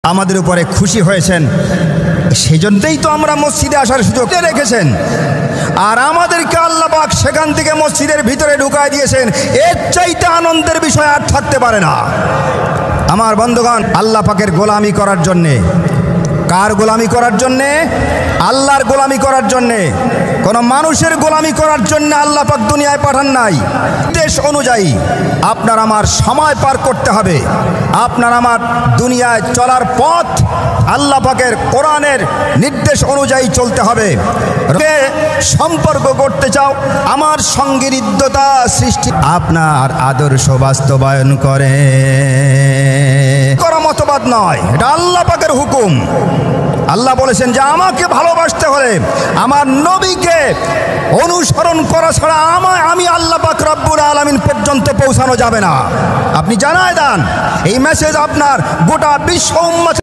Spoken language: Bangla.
আমাদের উপরে খুশি হয়েছেন, সেজন্যই তো আমরা মসজিদে আসার সুযোগ রেখেছেন। আর আমাদেরকে আল্লাহ পাক সেখান থেকে মসজিদের ভিতরে ঢুকায় দিয়েছেন। এর চাইতে আনন্দের বিষয় আর থাকতে পারে না। আমার বন্ধুগণ, আল্লাহ পাকের গোলামি করার জন্যে, কার গোলামি করার জন্যে? আল্লাহর গোলামি করার জন্যে। কোনো মানুষের গোলামি করার জন্য আল্লাহ পাক দুনিয়ায় পাঠান নাই। দেশ অনুযায়ী আপনার আমার সময় পার করতে হবে। আপনার আমার দুনিয়ায় চলার পথ আল্লাহ পাকের কোরআনের নির্দেশ অনুযায়ী চলতে হবে। সম্পর্ক করতে চাও, আমার সঙ্গে হৃদ্যতা সৃষ্টি, আপনার আদর্শ বাস্তবায়ন করে করা মতবাদ নয়, এটা আল্লাহ পাকের হুকুম। আল্লাহ বলেছেন যে আমাকে ভালোবাসতে হলে আমার নবীকে অনুসরণ করা ছাড়া আমি আল্লাহ পাক রব্বুল আলামিন পর্যন্ত পৌঁছানো যাবে না। আপনি জানায় দেন, এই মেসেজ আপনার গোটা বিশ্ব উম্মত